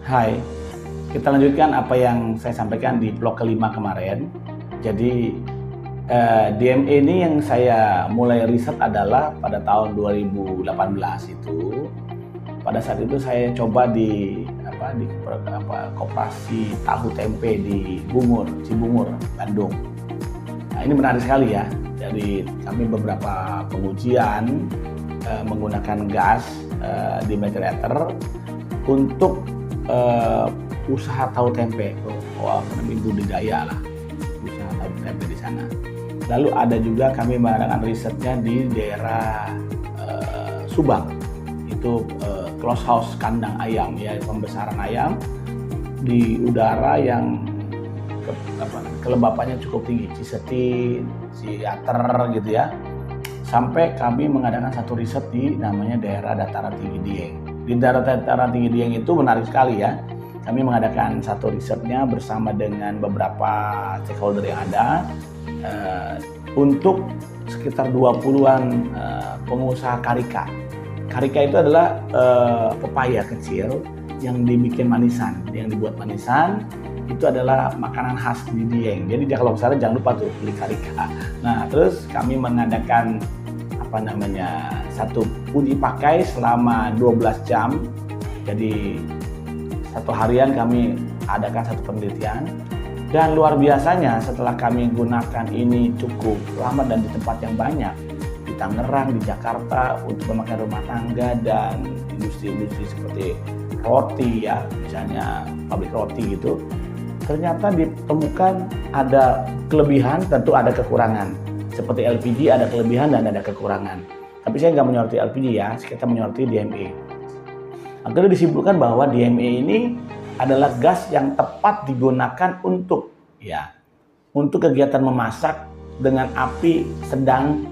Hai, kita lanjutkan apa yang saya sampaikan di vlog kelima kemarin. Jadi DMA ini yang saya mulai riset adalah pada tahun 2018 itu. Pada saat itu saya coba di koperasi tahu tempe di Cibungur, Bandung. Nah, ini menarik sekali ya. Jadi kami beberapa pengujian menggunakan gas dimetilator untuk usaha tahu tempe, budidaya lah, usaha tahu tempe di sana. Lalu ada juga kami mengadakan risetnya di daerah Subang, itu close house kandang ayam, ya, pembesaran ayam di udara yang kelembapannya cukup tinggi, Cisetin, Ciater gitu ya. Sampai kami mengadakan satu riset di namanya daerah dataran tinggi Dieng. Di daerah dataran tinggi Dieng itu menarik sekali ya. Kami mengadakan satu risetnya bersama dengan beberapa stakeholder yang ada untuk sekitar 20-an pengusaha karika. Karika itu adalah pepaya kecil yang dibikin manisan, yang dibuat manisan. Itu adalah makanan khas di Dieng. Jadi kalau ke sana jangan lupa tuh beli karika. Nah, terus kami mengadakan satu uji pakai selama 12 jam. Jadi satu harian kami adakan satu penelitian. Dan luar biasanya setelah kami gunakan ini cukup lama dan di tempat yang banyak, di Tangerang, di Jakarta, untuk memakai rumah tangga dan industri-industri seperti roti ya, misalnya pabrik roti gitu. Ternyata ditemukan ada kelebihan, tentu ada kekurangan. Seperti LPG ada kelebihan dan ada kekurangan. Tapi saya nggak menyoroti LPG ya, kita menyoroti DMA. Akhirnya disimpulkan bahwa DMA ini adalah gas yang tepat digunakan untuk kegiatan memasak dengan api sedang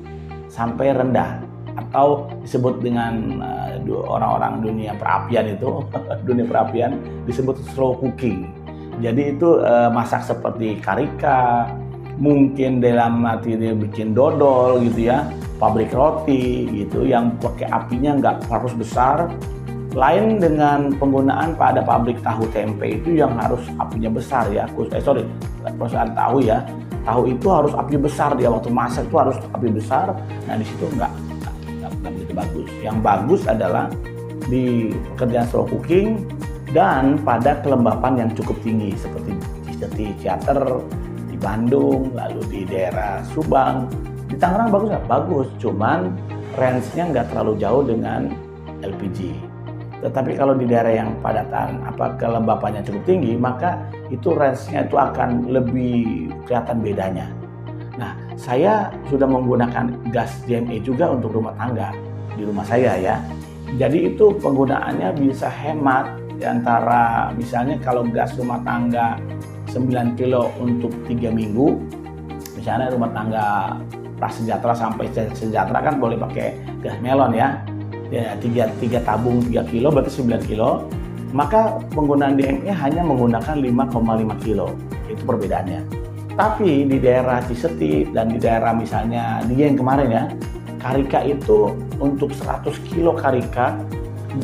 sampai rendah, atau disebut dengan orang-orang dunia perapian itu dunia perapian disebut slow cooking. Jadi itu masak seperti karika, mungkin dalam arti dia bikin dodol gitu ya, pabrik roti gitu yang pakai apinya nggak harus besar. Lain dengan penggunaan pada pabrik tahu tempe itu yang harus apinya besar ya. Perusahaan tahu ya. Tahu itu harus api besar, dia waktu masak itu harus api besar. Nah di situ nggak begitu bagus. Yang bagus adalah di pekerjaan slow cooking dan pada kelembapan yang cukup tinggi seperti Ciater di Bandung, lalu di daerah Subang. Di Tangerang bagus nggak? Bagus, cuman range-nya nggak terlalu jauh dengan LPG. Tetapi kalau di daerah yang padatan kelembapannya cukup tinggi, maka itu range-nya itu akan lebih kelihatan bedanya. Nah, saya sudah menggunakan gas DMA juga untuk rumah tangga di rumah saya ya. Jadi itu penggunaannya bisa hemat di antara misalnya kalau gas rumah tangga 9 kilo untuk 3 minggu, misalnya rumah tangga prasejahtera sampai sejahtera kan boleh pakai gas melon ya. Ya, 3 tabung 3 kilo berarti 9 kilo, maka penggunaan DMA hanya menggunakan 5,5 kilo, itu perbedaannya. Tapi di daerah Ciseti dan di daerah misalnya Dieng kemarin ya, karika itu untuk 100 kilo karika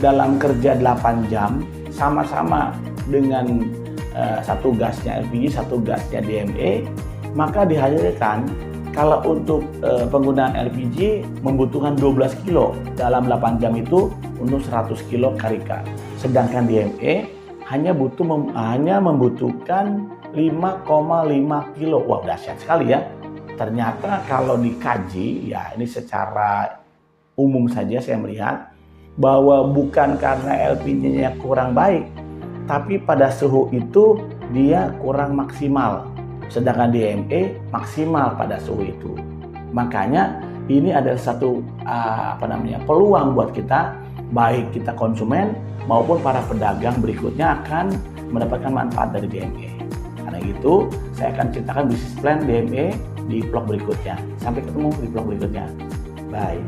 dalam kerja 8 jam sama-sama dengan satu gasnya LPG, satu gasnya DMA, maka dihasilkan kalau untuk penggunaan LPG membutuhkan 12 kilo dalam 8 jam itu untuk 100 kilo karika. Sedangkan DMA hanya membutuhkan 5,5 kilo. Wah, dahsyat sekali ya. Ternyata kalau dikaji, ya ini secara umum saja saya melihat bahwa bukan karena LPG-nya kurang baik, tapi pada suhu itu dia kurang maksimal. Sedangkan DMA maksimal pada suhu itu. Makanya ini adalah satu peluang buat kita, baik kita konsumen maupun para pedagang berikutnya akan mendapatkan manfaat dari DMA. Karena itu saya akan ceritakan bisnis plan DMA di vlog berikutnya. Sampai ketemu di vlog berikutnya. Bye.